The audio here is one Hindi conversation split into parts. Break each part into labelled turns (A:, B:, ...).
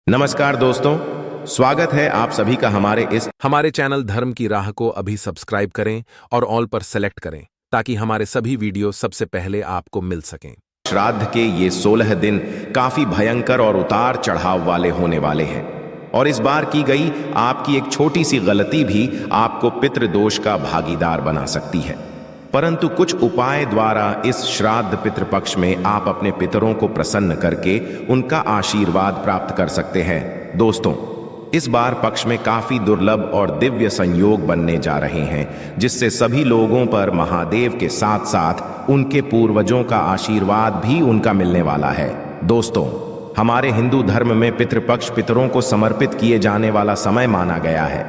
A: नमस्कार दोस्तों, स्वागत है आप सभी का
B: हमारे चैनल धर्म की राह को अभी सब्सक्राइब करें और ऑल पर सेलेक्ट करें ताकि हमारे सभी वीडियो सबसे पहले आपको मिल सकें।
A: श्राद्ध के ये 16 दिन काफी भयंकर और उतार चढ़ाव वाले होने वाले हैं और इस बार की गई आपकी एक छोटी सी गलती भी आपको पितृदोष का भागीदार बना सकती है। परंतु कुछ उपाय द्वारा इस श्राद्ध पितृपक्ष में आप अपने पितरों को प्रसन्न करके उनका आशीर्वाद प्राप्त कर सकते हैं। दोस्तों, इस बार पक्ष में काफी दुर्लभ और दिव्य संयोग बनने जा रहे हैं, जिससे सभी लोगों पर महादेव के साथ साथ उनके पूर्वजों का आशीर्वाद भी उनका मिलने वाला है। दोस्तों, हमारे हिंदू धर्म में पितृपक्ष पितरों को समर्पित किए जाने वाला समय माना गया है।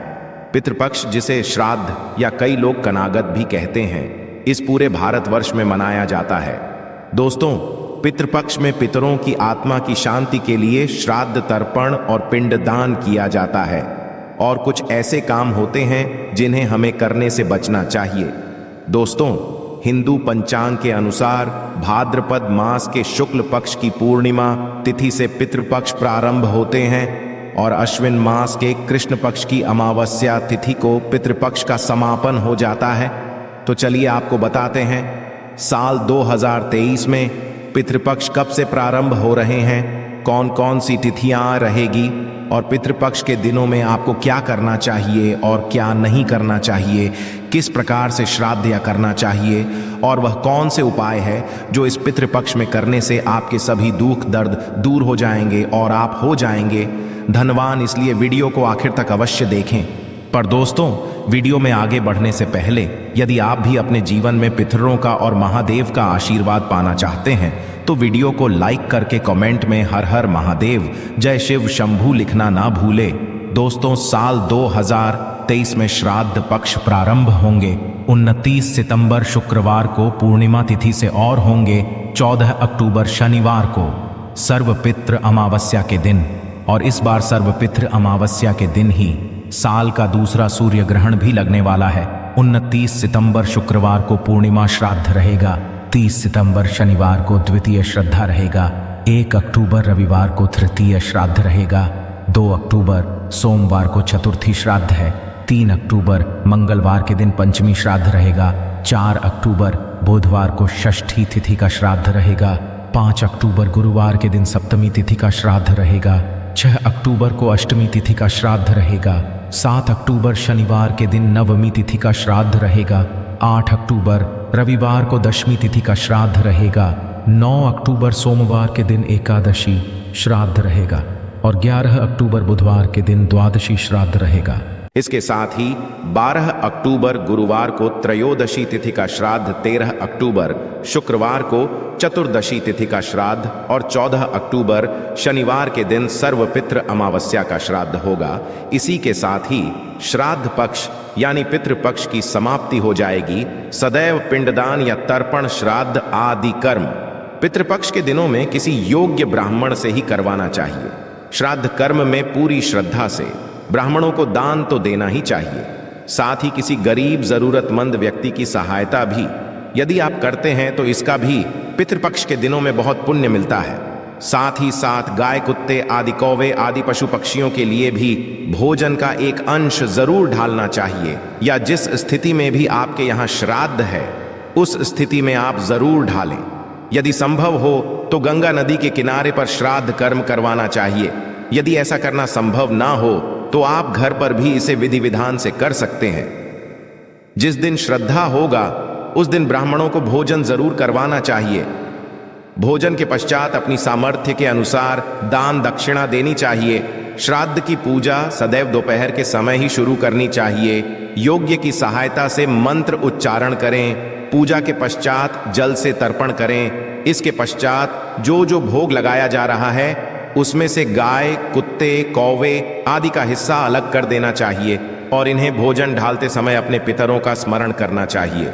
A: पितृपक्ष, जिसे श्राद्ध या कई लोग कनागत भी कहते हैं, इस पूरे भारतवर्ष में मनाया जाता है। दोस्तों, पितृपक्ष में पितरों की आत्मा की शांति के लिए श्राद्ध तर्पण और पिंडदान किया जाता है और कुछ ऐसे काम होते हैं जिन्हें हमें करने से बचना चाहिए। दोस्तों, हिंदू पंचांग के अनुसार भाद्रपद मास के शुक्ल पक्ष की पूर्णिमा तिथि से पितृपक्ष प्रारंभ होते हैं और अश्विन मास के कृष्ण पक्ष की अमावस्या तिथि को पितृपक्ष का समापन हो जाता है। तो चलिए आपको बताते हैं, साल 2023 में पितृपक्ष कब से प्रारंभ हो रहे हैं, कौन कौन सी तिथियां रहेगी और पितृपक्ष के दिनों में आपको क्या करना चाहिए और क्या नहीं करना चाहिए, किस प्रकार से श्राद्ध या करना चाहिए और वह कौन से उपाय है जो इस पितृपक्ष में करने से आपके सभी दुख दर्द दूर हो जाएंगे और आप हो जाएंगे धनवान। इसलिए वीडियो को आखिर तक अवश्य देखें। पर दोस्तों, वीडियो में आगे बढ़ने से पहले यदि आप भी अपने जीवन में पितरों का और महादेव का आशीर्वाद पाना चाहते हैं तो वीडियो को लाइक करके कमेंट में हर हर महादेव, जय शिव शंभू लिखना ना भूले। दोस्तों, साल 2023 में श्राद्ध पक्ष प्रारंभ होंगे 29 सितंबर शुक्रवार को पूर्णिमा तिथि से और होंगे 14 अक्टूबर शनिवार को सर्वपितृ अमावस्या के दिन। और इस बार सर्वपितृ अमावस्या के दिन ही साल का दूसरा सूर्य ग्रहण भी लगने वाला है। 29 सितंबर शुक्रवार को पूर्णिमा श्राद्ध रहेगा, 30 सितंबर शनिवार को द्वितीय श्रद्धा रहेगा, 1 अक्टूबर रविवार को तृतीय श्राद्ध रहेगा, 2 अक्टूबर सोमवार को चतुर्थी श्राद्ध है, 3 अक्टूबर मंगलवार के दिन पंचमी श्राद्ध रहेगा, 4 अक्टूबर बुधवार को षष्ठी तिथि का श्राद्ध रहेगा, 5 अक्टूबर गुरुवार के दिन सप्तमी तिथि का श्राद्ध रहेगा, 6 अक्टूबर को अष्टमी तिथि का श्राद्ध रहेगा, 7 अक्टूबर शनिवार के दिन नवमी तिथि का श्राद्ध रहेगा, 8 अक्टूबर रविवार को दशमी तिथि का श्राद्ध रहेगा, 9 अक्टूबर सोमवार के दिन एकादशी श्राद्ध रहेगा और 11 अक्टूबर बुधवार के दिन द्वादशी श्राद्ध रहेगा। इसके साथ ही 12 अक्टूबर गुरुवार को त्रयोदशी तिथि का श्राद्ध, 13 अक्टूबर शुक्रवार को चतुर्दशी तिथि का श्राद्ध और 14 अक्टूबर शनिवार के दिन सर्वपितृ अमावस्या का श्राद्ध होगा। इसी के साथ ही श्राद्ध पक्ष यानी पितृपक्ष की समाप्ति हो जाएगी। सदैव पिंडदान या तर्पण, श्राद्ध आदि कर्म पितृपक्ष के दिनों में किसी योग्य ब्राह्मण से ही करवाना चाहिए। श्राद्ध कर्म में पूरी श्रद्धा से ब्राह्मणों को दान तो देना ही चाहिए, साथ ही किसी गरीब जरूरतमंद व्यक्ति की सहायता भी यदि आप करते हैं तो इसका भी पितृपक्ष के दिनों में बहुत पुण्य मिलता है। साथ ही साथ गाय, कुत्ते आदि, कौवे आदि पशु पक्षियों के लिए भी भोजन का एक अंश जरूर ढालना चाहिए, या जिस स्थिति में भी आपके यहाँ श्राद्ध है उस स्थिति में आप जरूर ढालें। यदि संभव हो तो गंगा नदी के किनारे पर श्राद्ध कर्म करवाना चाहिए। यदि ऐसा करना संभव ना हो तो आप घर पर भी इसे विधि विधान से कर सकते हैं। जिस दिन श्रद्धा होगा उस दिन ब्राह्मणों को भोजन जरूर करवाना चाहिए। भोजन के पश्चात अपनी सामर्थ्य के अनुसार दान दक्षिणा देनी चाहिए। श्राद्ध की पूजा सदैव दोपहर के समय ही शुरू करनी चाहिए। योग्य की सहायता से मंत्र उच्चारण करें। पूजा के पश्चात जल से तर्पण करें। इसके पश्चात जो जो भोग लगाया जा रहा है उसमें से गाय, कुत्ते, कौवे आदि का हिस्सा अलग कर देना चाहिए और इन्हें भोजन ढालते समय अपने पितरों का स्मरण करना चाहिए।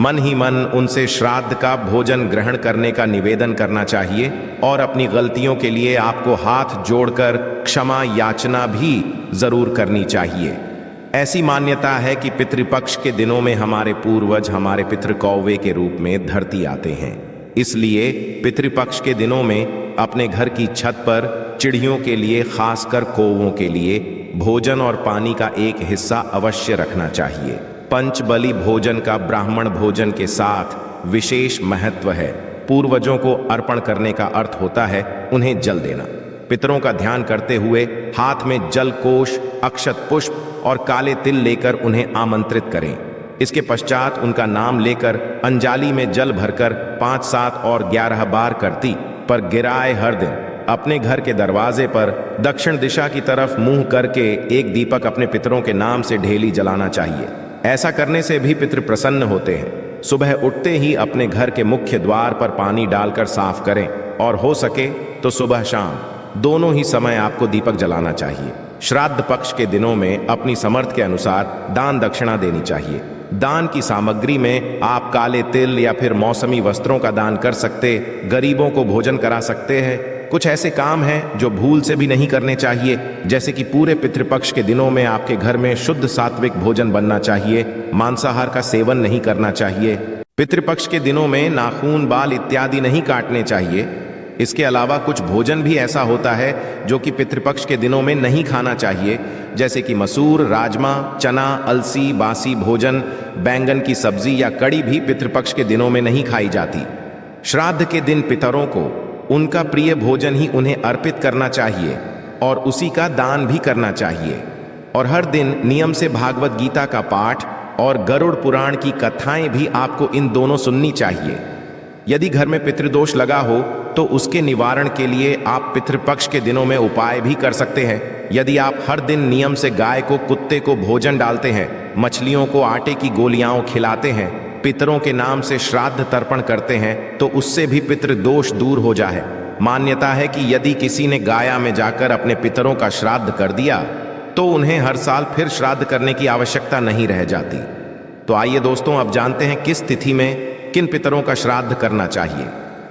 A: मन ही मन उनसे श्राद्ध का भोजन ग्रहण करने का निवेदन करना चाहिए और अपनी गलतियों के लिए आपको हाथ जोड़कर क्षमा याचना भी जरूर करनी चाहिए। ऐसी मान्यता है कि पितृपक्ष के दिनों में हमारे पूर्वज हमारे पितृ कौवे के रूप में धरती आते हैं। इसलिए पितृपक्ष के दिनों में अपने घर की छत पर चिड़ियों के लिए, खासकर कौवों के लिए भोजन और पानी का एक हिस्सा अवश्य रखना चाहिए। पंचबली भोजन का ब्राह्मण भोजन के साथ विशेष महत्व है। पूर्वजों को अर्पण करने का अर्थ होता है उन्हें जल देना। पितरों का ध्यान करते हुए हाथ में जल कोश, अक्षत पुष्प और काले तिल लेकर उन्हें आमंत्रित करें। इसके पश्चात उनका नाम लेकर अंजाली में जल भरकर 5, 7 और 11 बार करती पर गिराए हर दिन अपने घर के दरवाजे पर दक्षिण दिशा की तरफ मुंह करके एक दीपक अपने पितरों के नाम से ढेली जलाना चाहिए। ऐसा करने से भी पितृ प्रसन्न होते हैं। सुबह उठते ही अपने घर के मुख्य द्वार पर पानी डालकर साफ करें और हो सके तो सुबह शाम दोनों ही समय आपको दीपक जलाना चाहिए। श्राद्ध पक्ष के दिनों में अपनी समर्थ के अनुसार दान दक्षिणा देनी चाहिए। दान की सामग्री में आप काले तिल या फिर मौसमी वस्त्रों का दान कर सकते, गरीबों को भोजन करा सकते हैं। कुछ ऐसे काम हैं जो भूल से भी नहीं करने चाहिए, जैसे कि पूरे पितृपक्ष के दिनों में आपके घर में शुद्ध सात्विक भोजन बनना चाहिए, मांसाहार का सेवन नहीं करना चाहिए। पितृपक्ष के दिनों में नाखून, बाल इत्यादि नहीं काटने चाहिए। इसके अलावा कुछ भोजन भी ऐसा होता है जो कि पितृपक्ष के दिनों में नहीं खाना चाहिए, जैसे कि मसूर, राजमा, चना, अलसी, बासी भोजन, बैंगन की सब्जी या कड़ी भी पितृपक्ष के दिनों में नहीं खाई जाती। श्राद्ध के दिन पितरों को उनका प्रिय भोजन ही उन्हें अर्पित करना चाहिए और उसी का दान भी करना चाहिए। और हर दिन नियम से भागवत गीता का पाठ और गरुड़ पुराण की कथाएं भी आपको इन दोनों सुननी चाहिए। यदि घर में पितृदोष लगा हो तो उसके निवारण के लिए आप पितृपक्ष के दिनों में उपाय भी कर सकते हैं। यदि आप हर दिन नियम से गाय को, कुत्ते को भोजन डालते हैं, मछलियों को आटे की गोलियां खिलाते हैं, पितरों के नाम से श्राद्ध तर्पण करते हैं, तो उससे भी पितृदोष दूर हो जाए। मान्यता है कि यदि किसी ने गाया में जाकर अपने पितरों का श्राद्ध कर दिया तो उन्हें हर साल फिर श्राद्ध करने की आवश्यकता नहीं रह जाती। तो आइए दोस्तों, अब जानते हैं किस तिथि में किन पितरों का श्राद्ध करना चाहिए।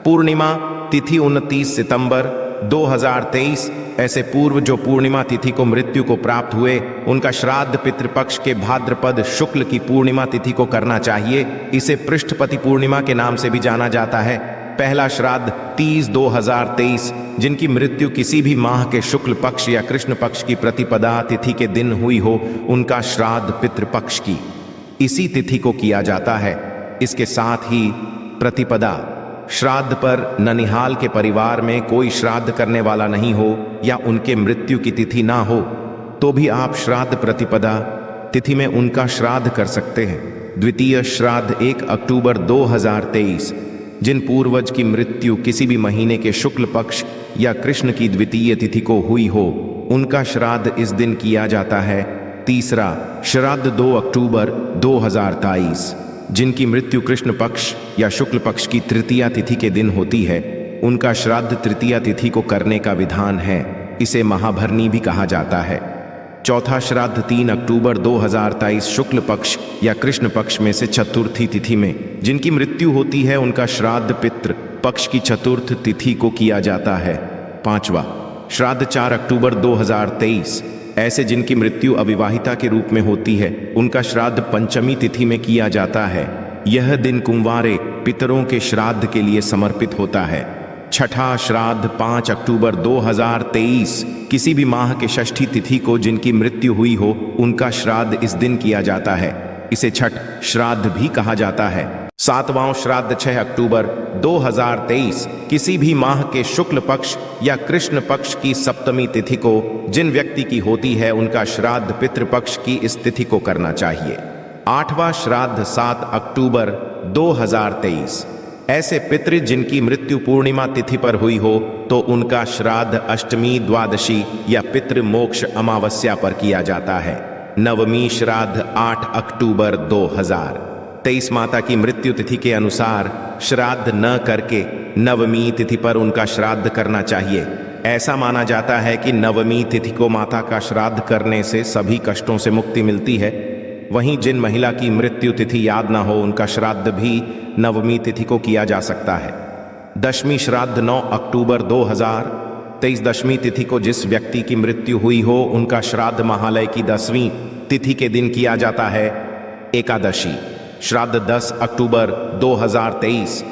A: पूर्णिमा तिथि 29 सितंबर 2023। ऐसे पूर्व जो पूर्णिमा तिथि को मृत्यु को प्राप्त हुए, उनका श्राद्ध पितृपक्ष के भाद्रपद शुक्ल की पूर्णिमा तिथि को करना चाहिए। इसे पृष्ठपति पूर्णिमा के नाम से भी जाना जाता है। पहला श्राद्ध 30/2023 जिनकी मृत्यु किसी भी माह के शुक्ल पक्ष या कृष्ण पक्ष की प्रतिपदा तिथि के दिन हुई हो, उनका श्राद्ध पितृपक्ष की इसी तिथि को किया जाता है। इसके साथ ही प्रतिपदा श्राद्ध पर ननिहाल के परिवार में कोई श्राद्ध करने वाला नहीं हो या उनके मृत्यु की तिथि ना हो तो भी आप श्राद्ध प्रतिपदा तिथि में उनका श्राद्ध कर सकते हैं। द्वितीय श्राद्ध 1 अक्टूबर 2023 जिन पूर्वज की मृत्यु किसी भी महीने के शुक्ल पक्ष या कृष्ण की द्वितीय तिथि को हुई हो, उनका श्राद्ध इस दिन किया जाता है। तीसरा श्राद्ध 2 अक्टूबर 2023 जिनकी मृत्यु कृष्ण पक्ष या शुक्ल पक्ष की तृतीया तिथि के दिन होती है, उनका श्राद्ध तृतीया तिथि को करने का विधान है। इसे महाभरनी भी कहा जाता है। चौथा श्राद्ध 3 अक्टूबर 2023 शुक्ल पक्ष या कृष्ण पक्ष में से चतुर्थी तिथि में जिनकी मृत्यु होती है, उनका श्राद्ध पितृ पक्ष की चतुर्थ तिथि को किया जाता है। पांचवा श्राद्ध 4 अक्टूबर 2023 ऐसे जिनकी मृत्यु अविवाहिता के रूप में होती है, उनका श्राद्ध पंचमी तिथि में किया जाता है। यह दिन कुंवारे पितरों के श्राद्ध के लिए समर्पित होता है। छठा श्राद्ध 5 अक्टूबर 2023 किसी भी माह के षष्ठी तिथि को जिनकी मृत्यु हुई हो, उनका श्राद्ध इस दिन किया जाता है। इसे छठ श्राद्ध भी कहा जाता है। सातवां श्राद्ध 6 अक्टूबर 2023 किसी भी माह के शुक्ल पक्ष या कृष्ण पक्ष की सप्तमी तिथि को जिन व्यक्ति की होती है, उनका श्राद्ध पितृपक्ष की इस तिथि को करना चाहिए। आठवां श्राद्ध 7 अक्टूबर 2023 ऐसे पितृ जिनकी मृत्यु पूर्णिमा तिथि पर हुई हो, तो उनका श्राद्ध अष्टमी, द्वादशी या पितृ मोक्ष अमावस्या पर किया जाता है। नवमी श्राद्ध 8 अक्टूबर 2023 माता की मृत्यु तिथि के अनुसार श्राद्ध न करके नवमी तिथि पर उनका श्राद्ध करना चाहिए। ऐसा माना जाता है कि नवमी तिथि को माता का श्राद्ध करने से सभी कष्टों से मुक्ति मिलती है। वहीं जिन महिला की मृत्यु तिथि याद ना हो, उनका श्राद्ध भी नवमी तिथि को किया जा सकता है। दशमी श्राद्ध 9 अक्टूबर 2023 दशमी तिथि को जिस व्यक्ति की मृत्यु हुई हो, उनका श्राद्ध महालय की 10वीं तिथि के दिन किया जाता है। एकादशी श्राद्ध 10 अक्टूबर 2023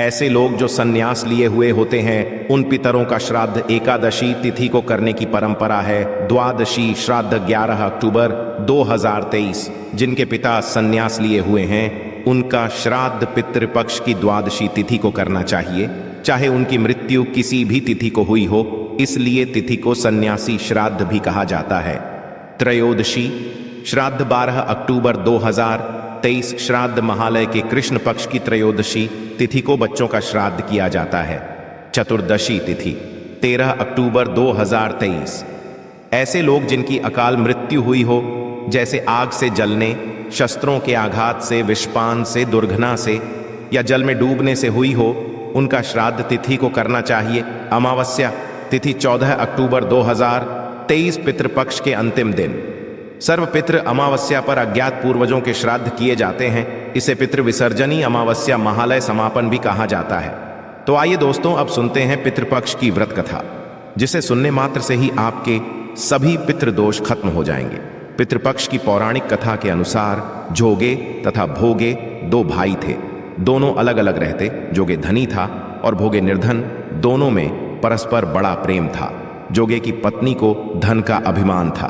A: ऐसे लोग जो संन्यास लिए हुए होते हैं उन पितरों का श्राद्ध एकादशी तिथि को करने की परंपरा है। द्वादशी श्राद्ध 11 अक्टूबर 2023। जिनके पिता संन्यास लिए हुए हैं उनका श्राद्ध पितृपक्ष की द्वादशी तिथि को करना चाहिए, चाहे उनकी मृत्यु किसी भी तिथि को हुई हो। इसलिए तिथि को सन्यासी श्राद्ध भी कहा जाता है। त्रयोदशी श्राद्ध 12 अक्टूबर 2023। श्राद्ध महालय के कृष्ण पक्ष की त्रयोदशी तिथि को बच्चों का श्राद्ध किया जाता है। चतुर्दशी तिथि 13 अक्टूबर 2023। ऐसे लोग जिनकी अकाल मृत्यु हुई हो, जैसे आग से जलने, शस्त्रों के आघात से, विषपान से, दुर्घटना से या जल में डूबने से हुई हो, उनका श्राद्ध तिथि को करना चाहिए। अमावस्या तिथि 14 अक्टूबर 2023। पितृपक्ष के अंतिम दिन सर्वपितृ अमावस्या पर अज्ञात पूर्वजों के श्राद्ध किए जाते हैं। इसे पितृ विसर्जनी अमावस्या महालय समापन भी कहा जाता है। तो आइए दोस्तों, अब सुनते हैं पितृपक्ष की व्रत कथा, जिसे सुनने मात्र से ही आपके सभी पितृदोष खत्म हो जाएंगे। पितृपक्ष की पौराणिक कथा के अनुसार जोगे तथा भोगे दो भाई थे। दोनों अलग अलग रहते। जोगे धनी था और भोगे निर्धन। दोनों में परस्पर बड़ा प्रेम था। जोगे की पत्नी को धन का अभिमान था,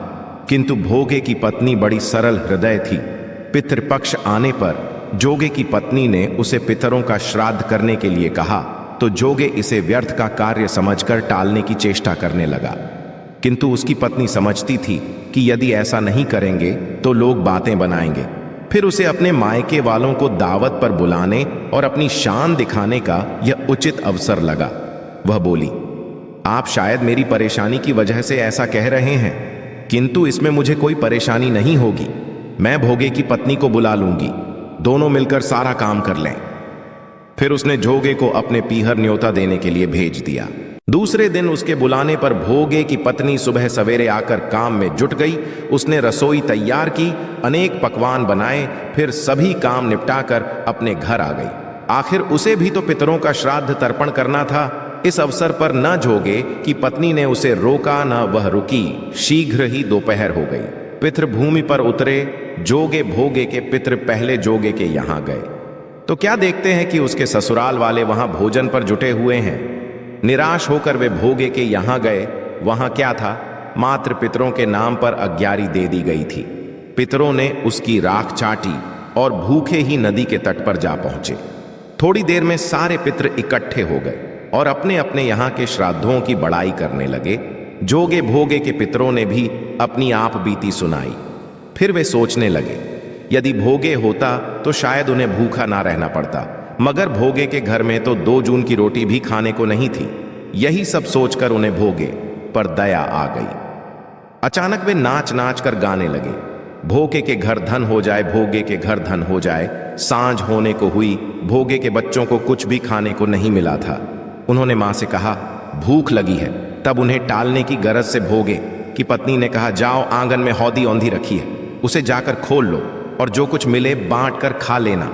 A: किंतु भोगे की पत्नी बड़ी सरल हृदय थी। पितृपक्ष आने पर जोगे की पत्नी ने उसे पितरों का श्राद्ध करने के लिए कहा, तो जोगे इसे व्यर्थ का कार्य समझकर टालने की चेष्टा करने लगा। किंतु उसकी पत्नी समझती थी कि यदि ऐसा नहीं करेंगे तो लोग बातें बनाएंगे। फिर उसे अपने मायके वालों को दावत पर बुलाने और अपनी शान दिखाने का यह उचित अवसर लगा। वह बोली, आप शायद मेरी परेशानी की वजह से ऐसा कह रहे हैं, किंतु इसमें मुझे कोई परेशानी नहीं होगी। मैं भोगे की पत्नी को बुला लूंगी, दोनों मिलकर सारा काम कर लें। फिर उसने जोगे को अपने पीहर न्योता देने के लिए भेज दिया। दूसरे दिन उसके बुलाने पर भोगे की पत्नी सुबह सवेरे आकर काम में जुट गई। उसने रसोई तैयार की, अनेक पकवान बनाए, फिर सभी काम निपटाकर अपने घर आ गई। आखिर उसे भी तो पितरों का श्राद्ध तर्पण करना था। इस अवसर पर न जोगे की पत्नी ने उसे रोका, न वह रुकी। शीघ्र ही दोपहर हो गई। पितृभूमि पर उतरे। जोगे भोगे के पितृ पहले जोगे के यहां गए तो क्या देखते हैं कि उसके ससुराल वाले वहां भोजन पर जुटे हुए हैं। निराश होकर वे भोगे के यहां गए। वहां क्या था? मात्र पितरों के नाम पर अग्यारी दे दी गई थी। पितरों ने उसकी राख चाटी और भूखे ही नदी के तट पर जा पहुंचे। थोड़ी देर में सारे पितृ इकट्ठे हो गए और अपने अपने यहाँ के श्राद्धों की बड़ाई करने लगे। जोगे भोगे के पितरों ने भी अपनी आप बीती सुनाई। फिर वे सोचने लगे, यदि भोगे होता तो शायद उन्हें भूखा ना रहना पड़ता, मगर भोगे के घर में तो 2 जून की रोटी भी खाने को नहीं थी। यही सब सोचकर उन्हें भोगे पर दया आ गई। अचानक वे नाच नाच कर गाने लगे, भोगे के घर धन हो जाए, भोगे के घर धन हो जाए। सांझ होने को हुई। भोगे के बच्चों को कुछ भी खाने को नहीं मिला था। उन्होंने मां से कहा, भूख लगी है। तब उन्हें टालने की गरज से भोगे की पत्नी ने कहा, जाओ आंगन में हौदी औंधी रखी है, उसे जाकर खोल लो और जो कुछ मिले बांट कर खा लेना।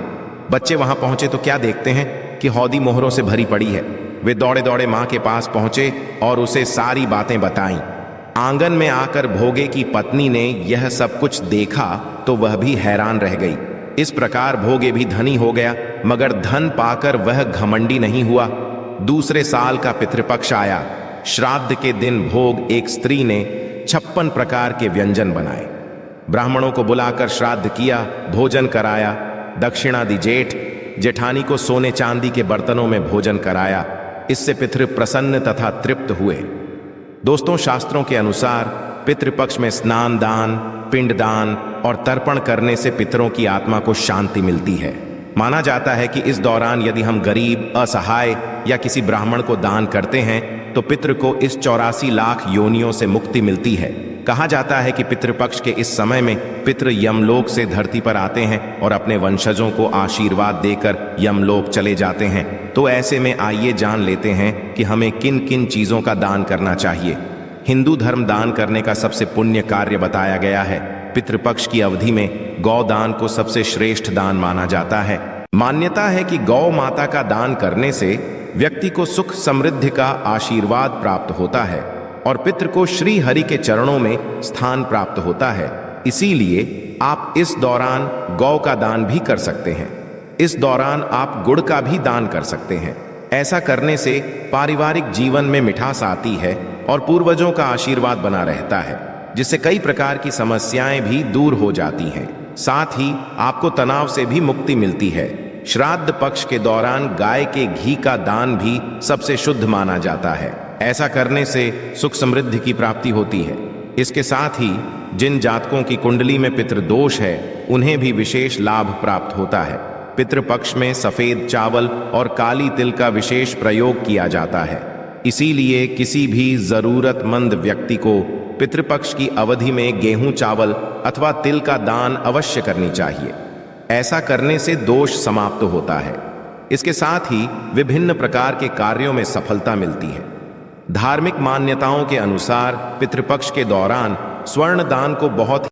A: बच्चे वहां पहुंचे तो क्या देखते हैं कि हौदी मोहरों से भरी पड़ी है। वे दौड़े दौड़े मां के पास पहुंचे और उसे सारी बातें बताईं। आंगन में आकर भोगे की पत्नी ने यह सब कुछ देखा तो वह भी हैरान रह गई। इस प्रकार भोगे भी धनी हो गया, मगर धन पाकर वह घमंडी नहीं हुआ। दूसरे साल का पितृपक्ष आया। श्राद्ध के दिन भोग एक स्त्री ने 56 प्रकार के व्यंजन बनाए। ब्राह्मणों को बुलाकर श्राद्ध किया, भोजन कराया। दक्षिणा दी जेठानी को सोने चांदी के बर्तनों में भोजन कराया। इससे पितृ प्रसन्न तथा तृप्त हुए। दोस्तों, शास्त्रों के अनुसार पितृपक्ष में स्नान दान, पिंडदान और तर्पण करने से पितरों की आत्मा को शांति मिलती है। माना जाता है कि इस दौरान यदि हम गरीब, असहाय या किसी ब्राह्मण को दान करते हैं तो पितृ को इस 84 लाख योनियों से मुक्ति मिलती है। कहा जाता है कि पितृपक्ष के इस समय में पितृ यमलोक से धरती पर आते हैं और अपने वंशजों को आशीर्वाद देकर यमलोक चले जाते हैं। तो ऐसे में आइए जान लेते हैं कि हमें किन किन चीजों का दान करना चाहिए। हिंदू धर्म दान करने का सबसे पुण्य कार्य बताया गया है। पितृपक्ष की अवधि में गौ दान को सबसे श्रेष्ठ दान माना जाता है। मान्यता है कि गौ माता का दान करने से व्यक्ति को सुख समृद्धि का आशीर्वाद प्राप्त होता है और पितृ को श्री हरि के चरणों में स्थान प्राप्त होता है। इसीलिए आप इस दौरान गौ का दान भी कर सकते हैं। इस दौरान आप गुड़ का भी दान कर सकते हैं। ऐसा करने से पारिवारिक जीवन में मिठास आती है और पूर्वजों का आशीर्वाद बना रहता है, जिससे कई प्रकार की समस्याएं भी दूर हो जाती हैं। साथ ही आपको तनाव से भी मुक्ति मिलती है। श्राद्ध पक्ष के दौरान गाय के घी का दान भी सबसे शुद्ध माना जाता है। ऐसा करने से सुख समृद्धि की प्राप्ति होती है। इसके साथ ही जिन जातकों की कुंडली में पितृदोष है, उन्हें भी विशेष लाभ प्राप्त होता है। पितृपक्ष में सफेद चावल और काली तिल का विशेष प्रयोग किया जाता है। इसीलिए किसी भी जरूरतमंद व्यक्ति को पितृपक्ष की अवधि में गेहूं, चावल अथवा तिल का दान अवश्य करनी चाहिए। ऐसा करने से दोष समाप्त होता है। इसके साथ ही विभिन्न प्रकार के कार्यों में सफलता मिलती है। धार्मिक मान्यताओं के अनुसार पितृपक्ष के दौरान स्वर्ण दान को बहुत